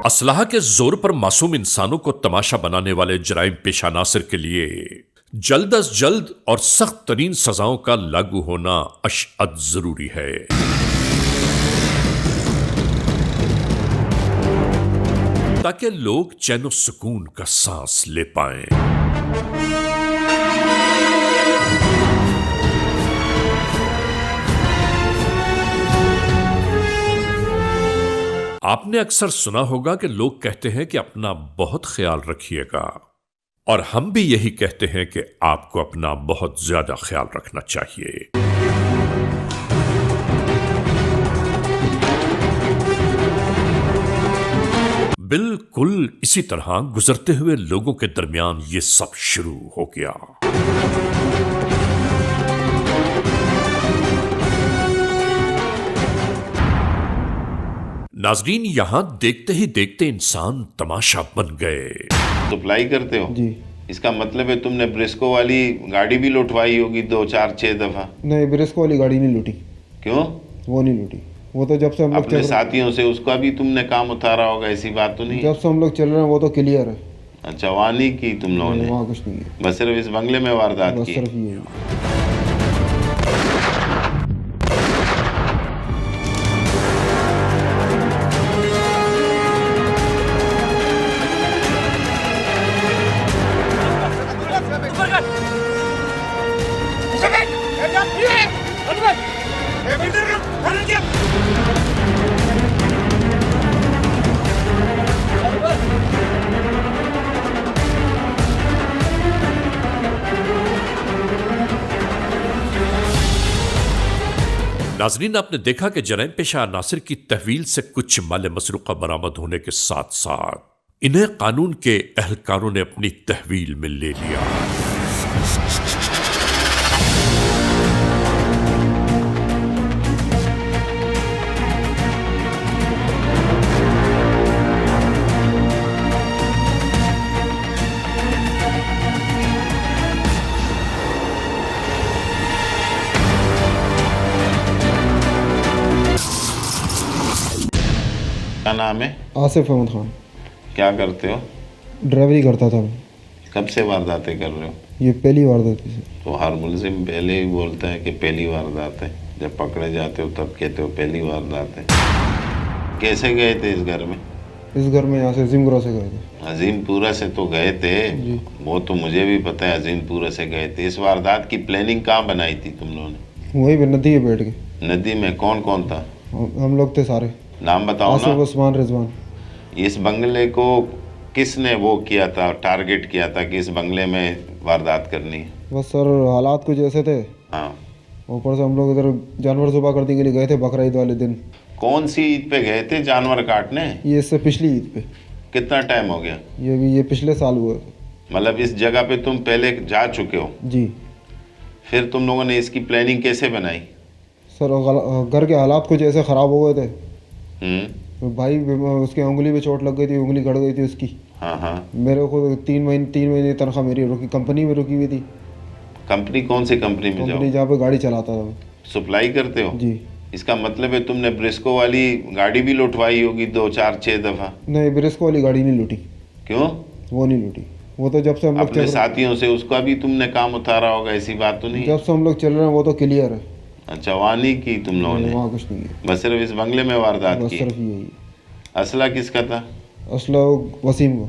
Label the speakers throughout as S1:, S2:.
S1: असलाह के जोर पर मासूम इंसानों को तमाशा बनाने वाले जराइम पेशा नासिर के लिए जल्द अज जल्द और सख्त तरीन सजाओं का लागू होना अशअद जरूरी है। ताकि लोग चैनो सुकून का सांस ले पाएं। आपने अक्सर सुना होगा कि लोग कहते हैं कि अपना बहुत ख्याल रखिएगा, और हम भी यही कहते हैं कि आपको अपना बहुत ज्यादा ख्याल रखना चाहिए। बिल्कुल इसी तरह गुजरते हुए लोगों के दरमियान ये सब शुरू हो गया। नाजरीन, यहां देखते ही देखते इंसान तमाशा बन गए।
S2: सप्लाई करते हो
S3: जी।
S2: इसका मतलब है तुमने ब्रिस्को वाली गाड़ी भी लुटवाई होगी 2, 4, 6 दफा।
S3: नहीं, ब्रिस्को वाली गाड़ी नहीं लूटी।
S2: क्यों?
S3: वो नहीं लूटी। वो तो जब से हम लोग
S2: अपने साथियों से उसका भी तुमने काम उतारा होगा, ऐसी बात तो नहीं?
S3: जब से हम लोग चल रहे हैं वो तो क्लियर है।
S2: अच्छा, वहाँ नहीं की तुम लोगों ने?
S3: वहाँ कुछ नहीं है,
S2: बस सिर्फ इस बंगले में वारदात
S3: बस
S2: की?
S3: सिर्फ ये।
S1: नाजरीन, आपने देखा कि जराइम पेशा नासिर की तहवील से कुछ माल मसरूका बरामद होने के साथ साथ इन्हें कानून के अहलकारों ने अपनी तहवील में ले लिया।
S2: क्या नाम है?
S3: आसिफ अहमद खान।
S2: क्या करते हो?
S3: ड्राइवरी करता था मैं।
S2: कब से वारदातें कर रहे हो?
S3: ये पहली वारदात थी सर।
S2: तो हर मुलजिम पहले ही बोलता है कि पहली वारदात है, जब पकड़े जाते हो तब कहते हो पहली वारदात है। कैसे गए थे इस घर में?
S3: इस घर में यहाँ से अजीमपुरा से गए थे।
S2: अजीमपुरा से तो गए थे, वो तो मुझे भी पता है अजीमपुरा से गए थे। इस वारदात की प्लानिंग कहाँ बनाई थी तुम लोगों ने?
S3: वहीं पे नदी पे बैठ के।
S2: नदी में कौन कौन था?
S3: हम लोग थे सारे।
S2: नाम बताओ
S3: आसिफ,
S2: ना।
S3: उस्मान, रिजवान।
S2: इस बंगले को किसने वो किया था, टारगेट किया था कि इस बंगले में वारदात करनी है?
S3: बस सर, हालात कुछ ऐसे थे।
S2: हाँ।
S3: ऊपर से हम लोग इधर जानवर ज़ुबा करने के लिए गए थे बकरा ईद वाले दिन।
S2: कौन सी ईद पे गए थे जानवर काटने?
S3: ये इससे पिछली ईद पे।
S2: कितना टाइम हो गया?
S3: ये पिछले साल हुए थे।
S2: मतलब इस जगह पे तुम पहले जा चुके हो?
S3: जी।
S2: फिर तुम लोगों ने इसकी प्लानिंग कैसे बनाई?
S3: सर, घर के हालात कुछ ऐसे ख़राब हो गए थे। तो भाई, उसके उंगली में चोट लग गई थी, उंगली गड़ गई थी उसकी।
S2: हाँ हाँ।
S3: मेरे को 3 महीने तनख्वाह मेरी रुकी, कंपनी में रुकी हुई थी।
S2: कंपनी कौन सी कंपनी में?
S3: कंपनी जहाँ पे गाड़ी चलाता था मैं।
S2: सप्लाई करते हो?
S3: जी।
S2: इसका मतलब है तुमने ब्रिस्को वाली गाड़ी भी लुटवाई होगी 2, 4, 6 दफा?
S3: नहीं, ब्रिस्को वाली गाड़ी नहीं लूटी।
S2: क्यों?
S3: वो नहीं लूटी। वो तो जब से हम लोग
S2: अपने साथियों से उसका भी तुमने काम उतारा होगा, ऐसी बात तो नहीं?
S3: जब से हम लोग चल रहे हैं वो तो क्लियर है।
S2: अच्छा, वहाँ नहीं की तुम लोगों ने?
S3: वहाँ कुछ नहीं है,
S2: बस सिर्फ इस बंगले में वारदात
S3: बस
S2: की?
S3: सिर्फ यही।
S2: असला किसका था?
S3: असला वसीम को।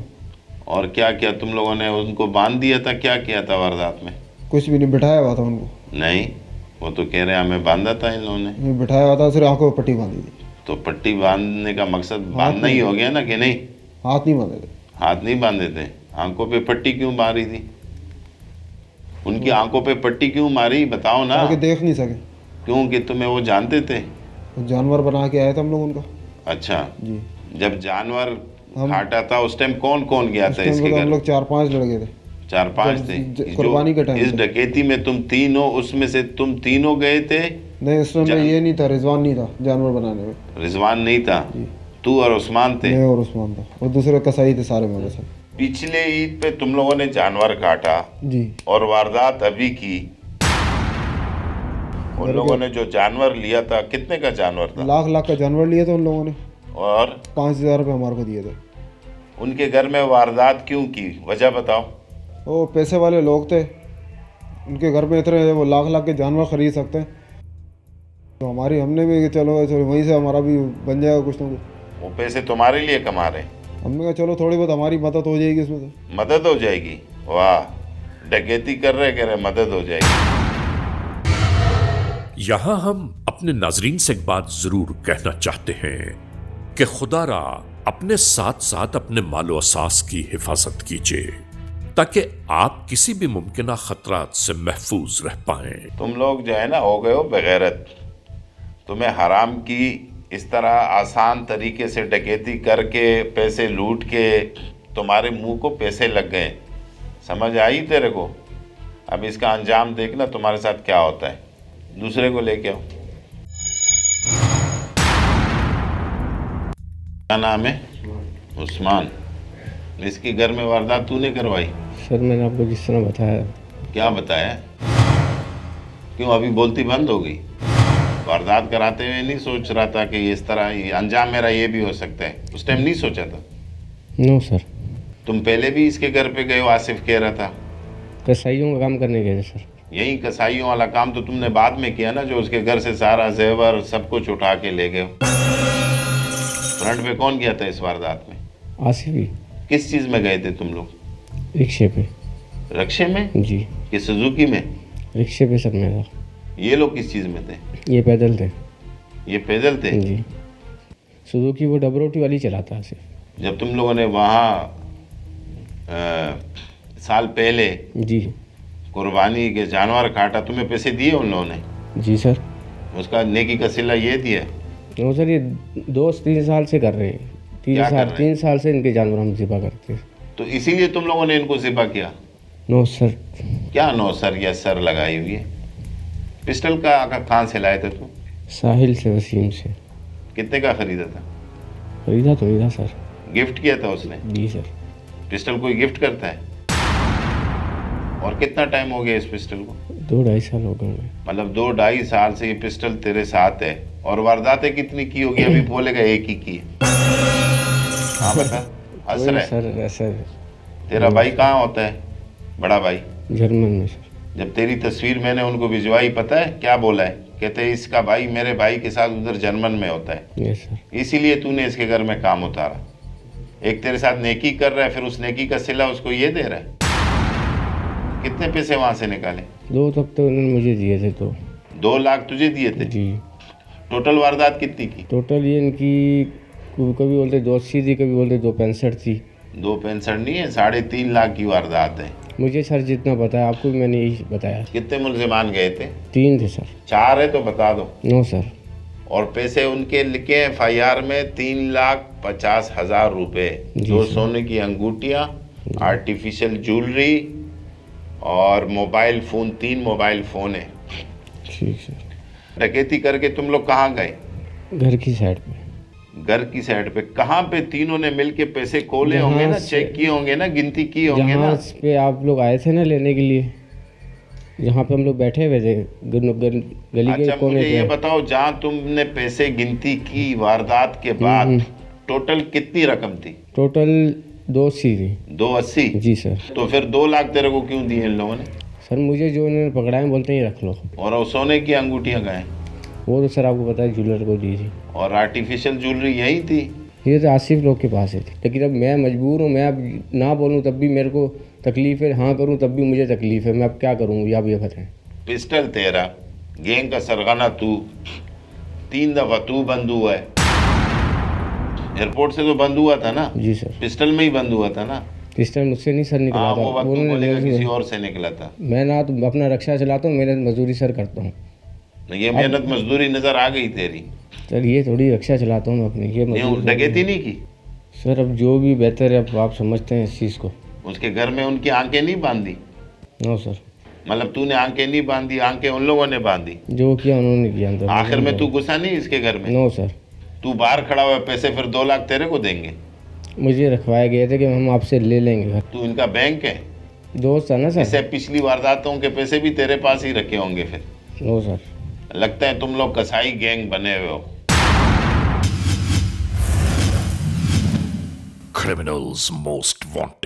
S2: और क्या किया तुम लोगों ने? उनको बांध दिया था? क्या किया था वारदात में?
S3: कुछ भी नहीं, बिठाया हुआ था उनको।
S2: नहीं, वो तो कह रहे हैं हमें बांधा था इन लोगों ने।
S3: बिठाया हुआ था, सिर्फ आंखों पर पट्टी बांधी थी।
S2: तो पट्टी बांधने का मकसद बांधना ही हो गया ना, कि नहीं?
S3: हाथ नहीं बांधे थे।
S2: हाथ नहीं बांधे थे? आंखों पे पट्टी क्यों मारी थी? उनकी आंखों पे पट्टी क्यों मारी, बताओ ना।
S3: आगे देख नहीं सके।
S2: क्योंकि तुम्हें वो जानते थे?
S3: जानवर बना के आए थे हम लोग उनका।
S2: अच्छा।
S3: जी।
S2: जब जानवर काटा था उस टाइम कौन कौन गया था इसके घर?
S3: हम लोग 4-5 लड़के थे।
S2: 4-5 थे?
S3: कुर्बानी के टाइम
S2: इस डकैती में तुम तीनों, उसमें से तुम तीनों गए थे?
S3: नहीं, इस टाइम ये नहीं था, रिजवान नहीं था जानवर बनाने में।
S2: रिजवान नहीं था? तू और उस्मान थे?
S3: मैं और उस्मान था, और दूसरे कसाई थे सारे मेरे साथ।
S2: पिछले ईद पे तुम लोगों ने जानवर काटा
S3: जी,
S2: और वारदात अभी की। उन लोगों ने जो जानवर लिया था, कितने का जानवर था?
S3: लाख का जानवर लिए थे उन लोगों ने,
S2: और
S3: 5,000 रुपये हमारे को दिए थे।
S2: उनके घर में वारदात क्यों की, वजह बताओ।
S3: वो पैसे वाले लोग थे, उनके घर में इतने वो लाख लाख के जानवर खरीद सकते हैं, तो हमारी हमने भी चलो वहीं से हमारा भी बन जाएगा कुछ ना कुछ।
S2: वो पैसे तुम्हारे लिए कमा रहे हैं,
S3: हमने कहा चलो थोड़ी बहुत हमारी मदद हो जाएगी इसमें से।
S2: मदद हो जाएगी। वाह, डकैती कर रहे, कह रहे मदद हो जाएगी।
S1: यहां हम अपने नाजरीन से एक बात जरूर कहना चाहते हैं कि खुदारा अपने साथ साथ अपने मालो असास की हिफाजत कीजिए ताकि आप किसी भी मुमकिन खतरात से महफूज रह पाएं।
S2: तुम लोग जो है ना हो गए हो बेगैरत। तुम्हें हराम की इस तरह आसान तरीके से डकैती करके पैसे लूट के तुम्हारे मुंह को पैसे लग गए, समझ आई तेरे को? अब इसका अंजाम देखना तुम्हारे साथ क्या होता है। दूसरे को लेके आओ। क्या नाम है? उस्मान। इसके घर में वारदात तूने करवाई?
S4: सर मैंने आपको जिस तरह बताया।
S2: क्या बताया? क्यों अभी बोलती बंद हो गई? वारदात कराते हुए नहीं सोच रहा था कि इस तरह ये अंजाम मेरा ये भी हो सकता है? उस टाइम नहीं सोचा था?
S4: No sir.
S2: तुम पहले भी इसके घर पे गए हो, आसिफ कह रहा था।
S4: कसाईयों का काम करने गए थे सर।
S2: यही कसाईयों वाला काम तो तुमने बाद में किया ना, जो उसके घर से सारा जेवर सब कुछ उठा के ले गए। फ्रंट पे कौन गया था इस वारदात में?
S4: आसिफ ही।
S2: किस चीज़ में गए थे तुम लोग?
S4: रिक्शे पे।
S2: रक्षे में?
S4: जी।
S2: कि सुजुकी में?
S4: रिक्शे पे सर मेरा।
S2: ये लोग किस चीज़ में थे?
S4: ये पैदल थे।
S2: ये पैदल थे?
S4: जी। सुजुकी वो डबरोटी वाली चलाता आसिफ।
S2: जब तुम लोगों ने वहाँ साल पहले
S4: जी।
S2: कुर्बानी के जानवर काटा, तुम्हें पैसे दिए उन लोगों ने?
S4: जी सर।
S2: उसका नेकी का सिला ये दिया?
S4: नो सर, ये 2-3 साल से कर रहे हैं।
S2: क्या कर रहे हैं?
S4: 3 साल से इनके जानवर हम ज़िबा करते हैं।
S2: तो इसीलिए तुम लोगों ने इनको ज़िबा किया?
S4: No sir.
S2: क्या नो सर या सर लगाई हुई है? पिस्टल का कहाँ से लाए थे तुम?
S4: साहिल से, वसीम से।
S2: कितने का खरीदा था?
S4: खरीदा तो नहीं था सर।
S2: गिफ्ट किया था उसने?
S4: जी सर।
S2: पिस्टल कोई गिफ्ट करता है? और कितना टाइम हो गया इस पिस्टल को?
S4: 2-2.5 साल हो गए।
S2: मतलब 2-2.5 साल से ये पिस्टल तेरे साथ है। और वारदातें कितनी की होगी? अभी बोलेगा एक ही की है। हाँ बता, हंस रहा है।
S4: सर ऐसा
S2: तेरा भाई कहाँ होता है? बड़ा भाई?
S4: जर्मन में सर।
S2: जब तेरी तस्वीर मैंने उनको भिजवाई, पता है क्या बोला है? कहते हैं इसका भाई मेरे भाई के साथ उधर जर्मन में होता है।
S4: Yes sir.
S2: इसीलिए तूने इसके घर में काम उतारा। एक तेरे साथ नेकी कर रहा है, फिर उस नेकी का सिला उसको ये दे रहा है। कितने पैसे वहां से निकाले?
S4: 2 तक तो उन्होंने मुझे दिए थे। तो
S2: 2 लाख तुझे दिए थे?
S4: जी।
S2: टोटल वारदात कितनी की?
S4: टोटल ये इनकी कभी बोलते 280 थी, कभी बोलते 265 थी।
S2: 265 नहीं है, 3.5 लाख की वारदात है।
S4: मुझे सर जितना पता है, आपको भी मैंने यही बताया।
S2: कितने मुल्जिमान गए थे?
S4: 3 थे सर।
S2: 4 है तो बता दो।
S4: No sir.
S2: और पैसे उनके लिखे FIR में 3,50,000 रुपए, 2 सोने की अंगूठियाँ, आर्टिफिशियल ज्वेलरी और मोबाइल फ़ोन, 3 मोबाइल फ़ोन है।
S4: ठीक सर।
S2: डकैती करके तुम लोग कहाँ गए?
S4: घर की साइड पे।
S2: घर की साइड पे? कहाँ पे तीनों ने मिलके पैसे खोले होंगे ना, चेक किए होंगे ना, गिनती की होंगे ना?
S4: जहाँ पे आप लोग आए थे ना लेने के लिए, जहाँ पे हम लोग बैठे हुए थे गली के
S2: अच्छा
S4: कोने
S2: मुझे ये
S4: पे।
S2: बताओ, जहाँ तुमने पैसे गिनती की वारदात के बाद, टोटल कितनी रकम थी?
S4: टोटल 280 थी।
S2: 280?
S4: जी सर।
S2: तो फिर 2 लाख तेरे को क्यों दिए इन लोगों ने?
S4: सर मुझे जो उन्होंने पकड़ा है बोलते ही रख लो।
S2: और वो सोने की अंगूठियाँ गए?
S4: वो तो सर आपको पता है ज्वेलर को दी थी।
S2: और आर्टिफिशियल ज्वेलरी यही थी?
S4: ये तो आसिफ लोग के पास है थी। लेकिन अब मैं मजबूर हूँ, मैं अब ना बोलूँ तब भी मेरे को तकलीफ़ है, हाँ करूँ तब भी मुझे तकलीफ़ है। मैं अब क्या करूँ ये आप ये बताएं।
S2: पिस्टल तेरा, गैंग का सरगना तू, 3 दफ़ा तू बंद हुआ है। एयरपोर्ट से तो बंद हुआ था ना?
S4: जी सर।
S2: पिस्टल में ही बंद हुआ था ना?
S4: पिस्टल मुझसे नहीं सर निकला
S2: हाँ,
S4: था।
S2: वो वक्त तू बोलेगा किसी और से निकला था।
S4: मैं ना तो अपना रक्षा चलाता हूँ, मेहनत मजदूरी सर करता हूँ।
S2: ये मेहनत मजदूरी नजर आ गई तेरी।
S4: सर ये थोड़ी रक्षा चलाता हूँ मैं अपनी, ये मजदूरी।
S2: डकैती नहीं की?
S4: सर अब जो भी बेहतर है, अब आप समझते हैं इस चीज़ को।
S2: उसके घर में उनकी आंखें नहीं बांधी?
S4: No sir.
S2: मतलब तूने आंखें नहीं बांधी, आंखें उन लोगों ने बांधी?
S4: जो किया उन्होंने किया अंदर।
S2: आखिर में तू घुसा नहीं इसके घर में?
S4: No sir.
S2: तू बाहर खड़ा हुआ है, पैसे फिर 2 लाख तेरे को देंगे?
S4: मुझे रखवाए गए थे कि हम आपसे ले लेंगे घर।
S2: तू इनका बैंक है?
S4: दोस्त है ना सर।
S2: इससे पिछली वारदातों के पैसे भी तेरे पास ही रखे होंगे फिर?
S4: No sir.
S2: लगता है तुम लोग कसाई गैंग बने हुए हो।
S1: criminals most wanted.